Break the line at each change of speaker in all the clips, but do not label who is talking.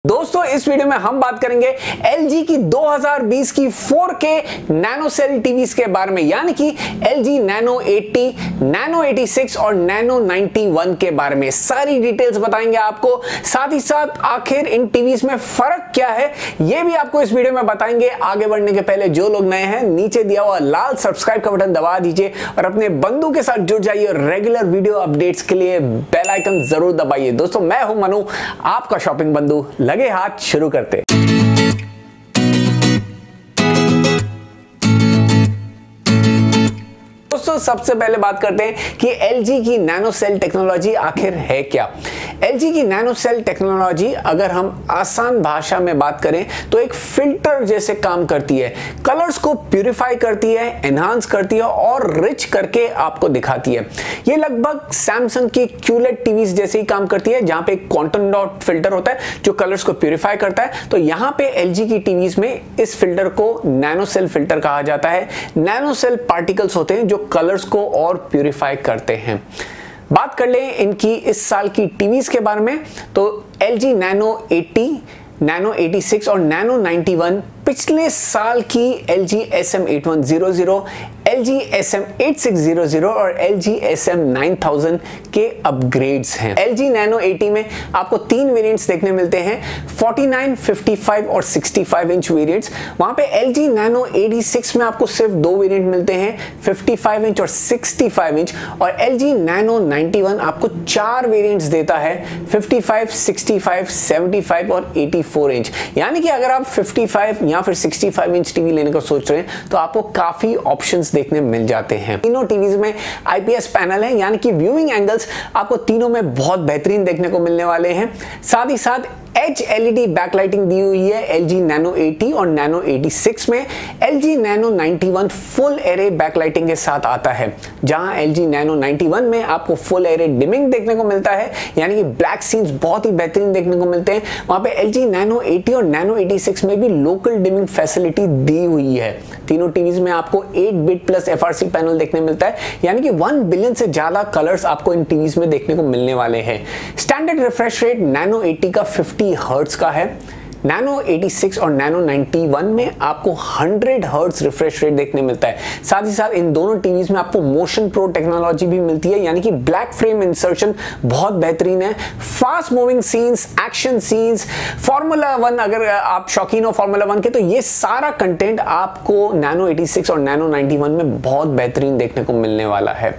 दोस्तों इस वीडियो में हम बात करेंगे LG की 2020 की 4K नैनो सेल टीवीज के बारे में, यानी कि LG Nano 80, Nano 86 और Nano 91 के बारे में सारी डिटेल्स बताएंगे आपको। साथ ही साथ आखिर इन टीवीज में फर्क क्या है ये भी आपको इस वीडियो में बताएंगे। आगे बढ़ने के पहले जो लोग नए हैं नीचे दिया हुआ लाल सब्सक्राइब का बटन दबा दीजिए और अपने बंधु के साथ जुड़ जाइए और रेगुलर वीडियो अपडेट्स के लिए बेल आइकन जरूर दबाइए। दोस्तों मैं हूं मनु, आपका शॉपिंग बंधु। लगे हाथ शुरू करते। दोस्तों सबसे पहले बात करते हैं कि LG की नैनो सेल टेक्नोलॉजी आखिर है क्या। LG की नैनो सेल टेक्नोलॉजी अगर हम आसान भाषा में बात करें तो एक फिल्टर जैसे काम करती है। कलर्स को प्यूरिफाई करती है, एनहांस करती है और रिच करके आपको दिखाती है। ये लगभग सैमसंग की QLED टीवीज जैसे ही काम करती है, जहां पे एक क्वांटम डॉट फिल्टर होता है जो कलर्स को प्यूरिफाई करता है। तो यहां पे LG की टीवीज में इस फिल्टर को नैनो सेल फिल्टर कहा जाता है। नैनो सेल पार्टिकल्स होते हैं जो कलर्स को और प्यूरिफाई करते हैं। बात कर लें इनकी इस साल की टीवीज के बारे में तो LG Nano 80, Nano 86 और Nano 91 पिछले साल की LG SM8100, LG SM8600 और LG SM9000 के अपग्रेड्स हैं। LG Nano 80 में आपको तीन वेरिएंट्स देखने मिलते हैं, 49, 55 और 65 इंच वेरिएंट्स। वहां पे LG Nano 86 में आपको सिर्फ दो वेरिएंट मिलते हैं, 55 इंच और 65 इंच। और LG Nano 91 आपको चार वेरिएंट्स देता है, 55, 65, 75 और 84 इंच। यानी कि अगर आप 55 या फिर 65 इंच टीवी लेने का सोच रहे हैं तो आपको काफी ऑप्शंस देखने मिल जाते हैं। तीनों टीवीज में IPS पैनल है, यानी कि व्यूइंग एंगल्स आपको तीनों में बहुत बेहतरीन देखने को मिलने वाले हैं। साथ ही साथ एच LED बैकलाइटिंग दी हुई है LG Nano 80 और Nano 86 में। LG Nano 91 full array backlighting के साथ आता है, जहां LG Nano 91 में आपको फुल एरे डिमिंग देखने को मिलता है, यानी कि ब्लैक सीन्स बहुत ही बेहतरीन देखने को मिलते हैं। वहां पे LG Nano 80 और Nano 86 में भी लोकल डिमिंग फैसिलिटी दी हुई है। तीनों टीवीज में आपको 8 बिट प्लस FRC पैनल देखने मिलता है, यानी कि 1 बिलियन से ज्यादा कलर्स आपको इन टीवीज में देखने को मिलने वाले हैं। स्टैंडर्ड रिफ्रेश रेट Nano 80 का 50 हर्ट्ज का है। Nano 86 और Nano 91 में आपको 100 हर्ट्ज रिफ्रेश रेट देखने मिलता है। साथ ही साथ इन दोनों टीवीज में आपको मोशन प्रो टेक्नोलॉजी भी मिलती है, यानी कि ब्लैक फ्रेम इंसर्शन बहुत बेहतरीन है। Fast moving scenes, action scenes, formula 1 अगर आप शौकीन हो फार्मूला 1 के तो ये सारा कंटेंट आपको Nano 86 और Nano 91 में बहुत बेहतरीन देखने को मिलने वाला है।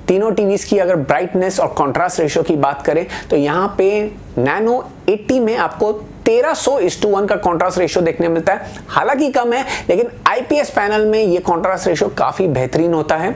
तीनों टीवीज की अगर ब्राइटनेस और कॉन्ट्रास्ट रेशियो की बात करें तो यहाँ पे Nano 80 में आपको 1300:1 का कॉन्ट्रास्ट रेशियो देखने मिलता है। हालांकि कम है, लेकिन IPS पैनल में ये कॉन्ट्रास्ट रेशियो काफी बेहतरीन होता है।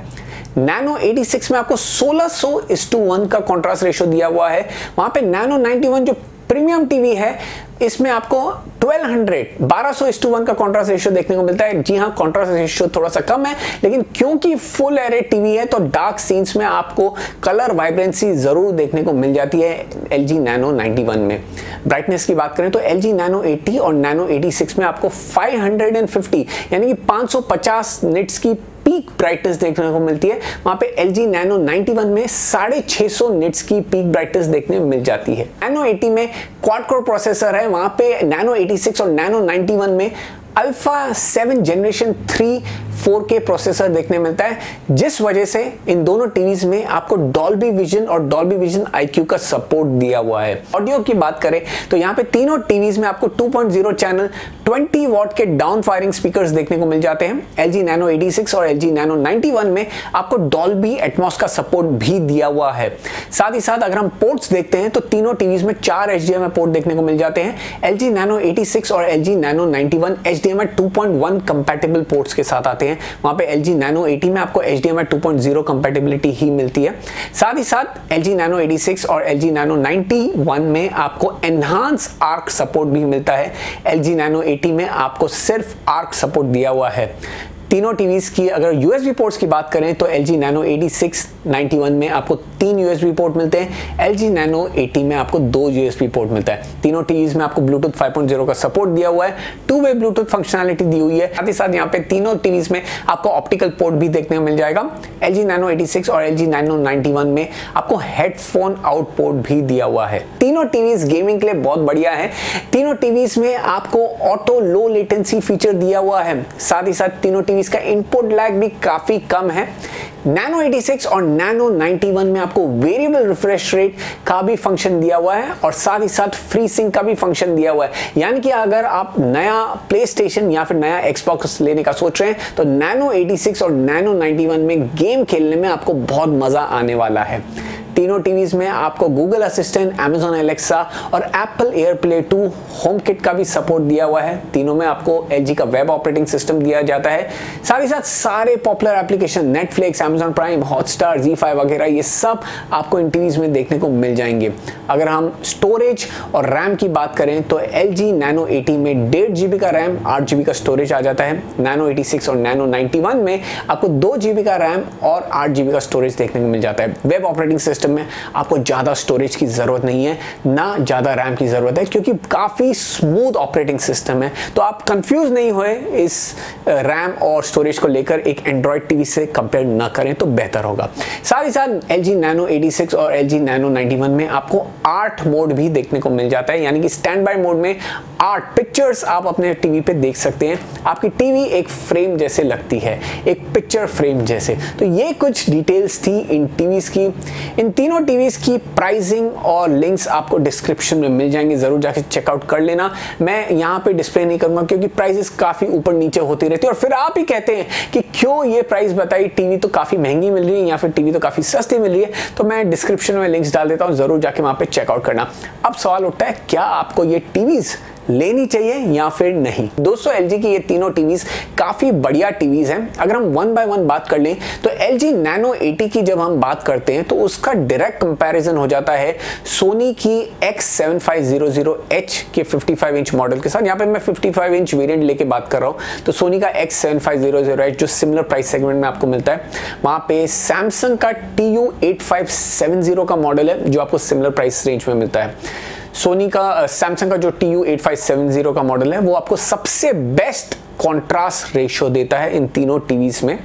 Nano 86 में आपको 1600:1 का कॉन्ट्रास्ट रेशियो दिया हुआ है। वहां पे Nano 91 जो प्रीमियम टीवी है इसमें आपको 1200:1 का कॉन्ट्रास्ट रेशियो देखने को मिलता है। जी हाँ, कॉन्ट्रास्ट रेशियो थोड़ा सा कम है, लेकिन क्योंकि फुल एरे टीवी है तो डार्क सीन्स में आपको कलर वाइब्रेंसी जरूर देखने को मिल जाती है LG Nano 91 में। ब्राइटनेस की बात करें तो LG Nano 80 और Nano 86 में आपको 550 यानी कि 550 निट्स की पीक ब्राइटनेस देखने को मिलती है। वहां पे LG Nano 91 में 650 निट्स की पीक ब्राइटनेस देखने मिल जाती है। Nano 80 में क्वाड कोर प्रोसेसर है, वहां पे Nano 86 और Nano 91 में अल्फा 7 जनरेशन 3 4K प्रोसेसर देखने मिलता है, जिस वजह से इन दोनों टीवीज में आपको डॉल्बी विजन और डॉल्बी विजन IQ का सपोर्ट दिया हुआ है। ऑडियो की बात करें तो यहाँ पे तीनों टीवीज में आपको 2.0 चैनल 20 वॉट के डाउन फायरिंग स्पीकर्स देखने को मिल जाते हैं। LG Nano 86 और LG Nano 91 में आपको डॉल्बी एटमॉस का सपोर्ट भी दिया हुआ है। साथ ही साथ अगर हम पोर्ट्स देखते हैं तो तीनों टीवीज में 4 HDMI पोर्ट देखने को मिल जाते हैं। LG Nano 86 और LG Nano 91 HDMI 2.1 compatible ports के साथ आते हैं। वहां पे LG Nano 80 में आपको HDMI 2.0 कंपैटिबिलिटी ही मिलती है। साथ ही साथ LG Nano 86 और LG Nano 91 में आपको एनहांस आर्क सपोर्ट भी मिलता है। LG Nano 80 में आपको सिर्फ आर्क सपोर्ट दिया हुआ है। तीनों टीवीज की अगर यूएसबी पोर्ट्स की बात करें तो LG Nano 8691 में आपको 3 यूएसबी पोर्ट मिलते हैं, LG Nano 80 में आपको 2 यूएसबी पोर्ट मिलता है। तीनों टीवीज में आपको ब्लूटूथ 5.0 का सपोर्ट दिया हुआ है, 2-वे ब्लूटूथ फंक्शनैलिटी दी हुई है। साथ ही साथ यहाँ पे तीनों टीवीज में आपको ऑप्टिकल पोर्ट भी देखने को मिल जाएगा। LG Nano 86 और LG Nano 91 में आपको हेडफोन आउट पोर्ट भी दिया हुआ है। तीनों टीवीज गेमिंग के लिए बहुत बढ़िया है। तीनों टीवीज में आपको ऑटो लो लेटेंसी फीचर दिया हुआ है। साथ ही साथ तीनों टीवीज का इनपुट लैग भी काफी कम है। Nano 86 और Nano 91 में आपको वेरिएबल रिफ्रेश रेट का भी फंक्शन दिया हुआ है और साथ ही साथ फ्री सिंक का भी फंक्शन दिया हुआ है। यानी कि अगर आप नया प्ले स्टेशन या फिर नया Xbox लेने का सोच रहे हैं तो Nano 86 और Nano 91 में गेम खेलने में आपको बहुत मजा आने वाला है। तीनों टीवीज में आपको गूगल असिस्टेंट, Amazon Alexa और Apple AirPlay 2 होम किट का भी सपोर्ट दिया हुआ है। तीनों में आपको LG का वेब ऑपरेटिंग सिस्टम दिया जाता है। साथ ही साथ सारे popular application Netflix, Amazon Prime, Hotstar, ZEE5 वगैरह ये सब आपको इन टीवीज में देखने को मिल जाएंगे। अगर हम स्टोरेज और रैम की बात करें तो LG Nano 80 में 1.5 GB का रैम, 8 GB का स्टोरेज आ जाता है। Nano 86 और Nano 91 में आपको 2 GB का रैम और 8 GB का स्टोरेज देखने को मिल जाता है। वेब ऑपरेटिंग सिस्टम में आपको ज्यादा स्टोरेज की जरूरत नहीं है, ना ज्यादा रैम की जरूरत है, क्योंकि काफी स्मूथ ऑपरेटिंग सिस्टम है। तो आप कंफ्यूज नहीं हुए इस रैम और स्टोरेज को लेकर, एक एंड्रॉइड टीवी से कंपेयर ना करें तो बेहतर होगा। साथ ही साथ LG Nano 86 और LG Nano 91 में आपको 8 मोड भी देखने को मिल जाता है, यानी कि स्टैंड बाय मोड में 8 पिक्चर्स आप अपने टीवी पे देख सकते हैं। आपकी टीवी एक फ्रेम जैसे लगती है, एक पिक्चर फ्रेम जैसे। तो ये कुछ डिटेल्स थी इन टीवीज की। इन तीनों टीवीज की प्राइसिंग और लिंक्स आपको डिस्क्रिप्शन में मिल जाएंगे, जरूर जाके चेकआउट कर लेना। मैं यहाँ पे डिस्प्ले नहीं करूंगा क्योंकि प्राइसेस काफी ऊपर नीचे होती रहती है और फिर आप ही कहते हैं कि क्यों ये प्राइस बताई, टीवी तो काफी महंगी मिल रही है या फिर टीवी तो काफी सस्ती मिल रही है। तो मैं डिस्क्रिप्शन में लिंक्स डाल देता हूँ, जरूर जाके वहां पे चेकआउट करना। अब सवाल उठता है, क्या आपको ये टीवीज लेनी चाहिए या फिर नहीं। दोस्तों LG की ये तीनों टीवीज काफी बढ़िया टीवीज हैं। अगर हम 1 बाय 1 बात कर लें तो LG Nano 80 की जब हम बात करते हैं तो उसका डायरेक्ट कंपैरिजन हो जाता है सोनी की X7500H के 55 इंच मॉडल के साथ। यहाँ पे मैं 55 इंच वेरिएंट लेके बात कर रहा हूँ। तो सोनी का X7500H जो सिमिलर प्राइस सेगमेंट में आपको मिलता है, वहां पे सैमसंग का TU8570 का मॉडल है जो आपको सिमिलर प्राइस रेंज में मिलता है। सोनी का सैमसंग का जो TU8570 का मॉडल है वो आपको सबसे बेस्ट कॉन्ट्रास्ट रेशियो देता है इन तीनों टीवीज में,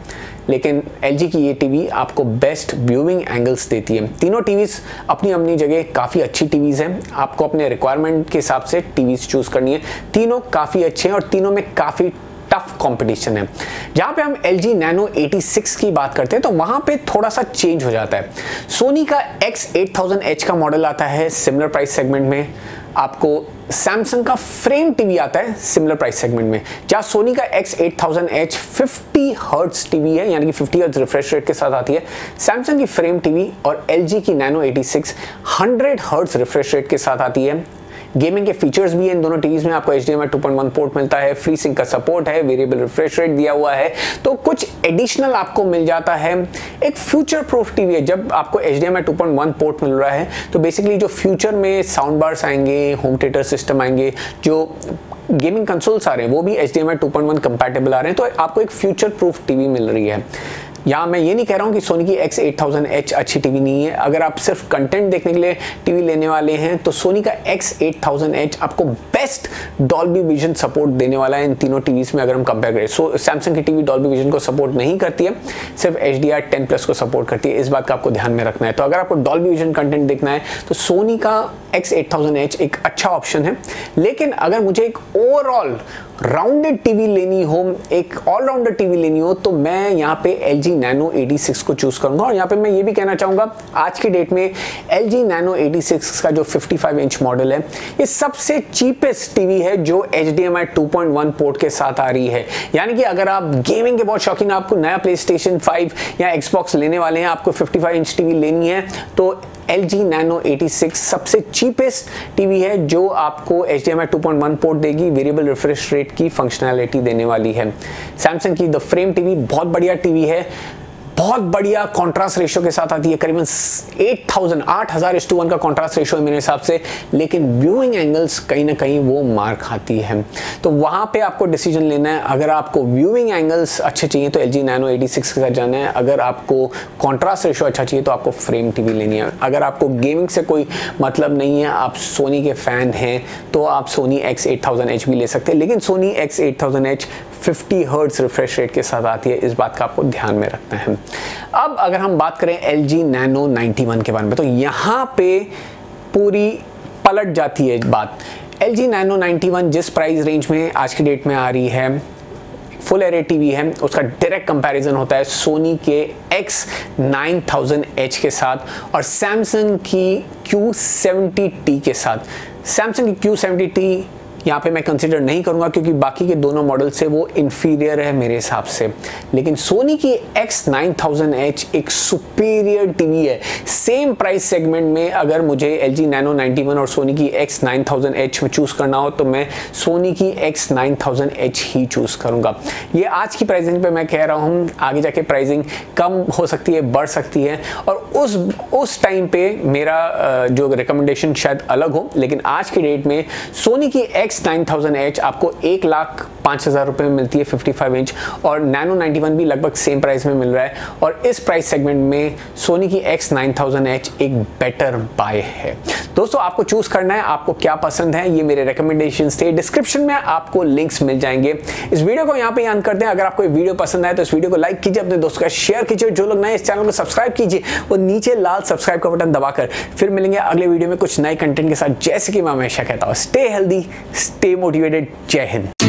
लेकिन LG की ये टीवी आपको बेस्ट व्यूइंग एंगल्स देती है। तीनों टीवीज अपनी अपनी जगह काफ़ी अच्छी टीवीज हैं, आपको अपने रिक्वायरमेंट के हिसाब से टीवीज चूज करनी है। तीनों काफ़ी अच्छे हैं और तीनों में काफ़ी टफ कंपटीशन है। जहां पे हम LG Nano 86 की बात करते हैं तो वहां पे थोड़ा सा चेंज हो जाता है। सोनी का X8000H का मॉडल आता है सिमिलर प्राइस सेगमेंट में, आपको सैमसंग का फ्रेम टीवी आता है सिमिलर प्राइस सेगमेंट में। जहां सोनी का X8000H 50 हर्ट्ज टीवी है, यानी कि 50 हर्ट्ज रिफ्रेश रेट के साथ आती है। सैमसंग की फ्रेम टीवी और LG की Nano 86 100 हर्ट्ज रिफ्रेश रेट के साथ आती है। गेमिंग के फीचर्स भी है इन दोनों टीवीज में। आपको HDMI 2.1 पोर्ट मिलता है, फ्री सिंक का सपोर्ट है, वेरिएबल रिफ्रेश रेट दिया हुआ है, तो कुछ एडिशनल आपको मिल जाता है। एक फ्यूचर प्रूफ टीवी है। जब आपको HDMI 2.1 पोर्ट मिल रहा है तो बेसिकली जो फ्यूचर में साउंड बार्स आएंगे, होम थिएटर सिस्टम आएंगे, जो गेमिंग कंसोल्स आ रहे हैं वो भी HDMI 2.1 कंपैटिबल आ रहे हैं, तो आपको एक फ्यूचर प्रूफ टीवी मिल रही है। यहाँ मैं ये नहीं कह रहा हूँ कि सोनी की X8000H अच्छी टीवी नहीं है। अगर आप सिर्फ कंटेंट देखने के लिए टीवी लेने वाले हैं तो सोनी का X8000H आपको बेस्ट डॉल्बी विजन सपोर्ट देने वाला है इन तीनों टीवीज में। अगर हम कंपेयर करें, सैमसंग की टीवी डॉल्बी विजन को सपोर्ट नहीं करती है, सिर्फ HDR10+ को सपोर्ट करती है। इस बात का आपको ध्यान में रखना है। तो अगर आपको डॉल्बी विजन कंटेंट देखना है तो सोनी का X8000H एक अच्छा ऑप्शन है। लेकिन अगर मुझे एक ओवरऑल राउंडेड टीवी लेनी हो, एक ऑलराउंडर टीवी लेनी हो, तो मैं यहाँ पे LG Nano 86 को चूज करूंगा। और यहाँ पे मैं ये भी कहना चाहूंगा, आज की डेट में LG Nano 86 का जो 55 इंच मॉडल है ये सबसे चीपेस्ट टीवी है जो HDMI 2.1 पोर्ट के साथ आ रही है। यानी कि अगर आप गेमिंग के बहुत शौकीन, आपको नया PlayStation 5 या Xbox लेने वाले हैं, आपको 55 इंच टीवी लेनी है, तो LG Nano 86 सबसे चीपेस्ट टीवी है जो आपको HDMI 2.1 पोर्ट देगी, वेरिएबल रिफ्रेश रेट की फंक्शनैलिटी देने वाली है। सैमसंग की द फ्रेम टीवी बहुत बढ़िया टीवी है। बहुत बढ़िया कॉन्ट्रास्ट रेशियो के साथ आती है, करीबन 8000:1 का कॉन्ट्रास्ट रेशियो है मेरे हिसाब से, लेकिन व्यूइंग एंगल्स कहीं ना कहीं वो मार खाती है। तो वहां पे आपको डिसीजन लेना है। अगर आपको व्यूइंग एंगल्स अच्छे चाहिए तो LG Nano 86 के साथ जाना है। अगर आपको कॉन्ट्रास्ट रेशियो अच्छा चाहिए तो आपको फ्रेम टीवी लेनी है। अगर आपको गेमिंग से कोई मतलब नहीं है, आप सोनी के फैन हैं, तो आप सोनी X8000H भी ले सकते हैं, लेकिन Soni X8000H 50 hertz refresh rate के साथ आती है, इस बात का आपको ध्यान में रखना है। अब अगर हम बात करें LG Nano 91 के बारे में, तो यहाँ पे पूरी पलट जाती है बात। LG Nano 91 जिस प्राइस रेंज में आज की डेट में आ रही है, फुल एरे टीवी है, उसका डायरेक्ट कंपैरिजन होता है सोनी के X9000H के साथ और सैमसंग की Q70T के साथ। सैमसंग की Q70T यहाँ पे मैं कंसीडर नहीं करूँगा क्योंकि बाकी के दोनों मॉडल से वो इन्फीरियर है मेरे हिसाब से, लेकिन सोनी की X9000H एक सुपीरियर टीवी है। सेम प्राइस सेगमेंट में अगर मुझे LG Nano 91 और सोनी की X9000H में चूज़ करना हो तो मैं सोनी की X9000H ही चूज़ करूँगा। ये आज की प्राइसिंग पे मैं कह रहा हूँ, आगे जाके प्राइसिंग कम हो सकती है, बढ़ सकती है, और उस टाइम पे मेरा जो रिकमेंडेशन शायद अलग हो, लेकिन आज की डेट में सोनी की X9000H आपको 1,05,000 रुपये में मिलती है 55 इंच, और Nano 91 भी लगभग सेम प्राइस में मिल रहा है, और इस प्राइस सेगमेंट में सोनी की X9000H एक बेटर बाय है। दोस्तों, आपको चूज करना है आपको क्या पसंद है, ये मेरे रिकमेंडेशंस थे। डिस्क्रिप्शन में आपको लिंक्स मिल जाएंगे। इस वीडियो को यहाँ पे अंत करते हैं। अगर आपको ये वीडियो पसंद आए तो इस वीडियो को लाइक कीजिए, अपने दोस्तों का शेयर कीजिए, जो लोग नए इस चैनल को सब्सक्राइब कीजिए, वो नीचे लाल सब्सक्राइब का बटन दबाकर। फिर मिलेंगे अगले वीडियो में कुछ नए कंटेंट के साथ। जैसे कि मैं हमेशा कहता हूँ, स्टे हेल्दी, स्टे मोटिवेटेड। जय हिंद।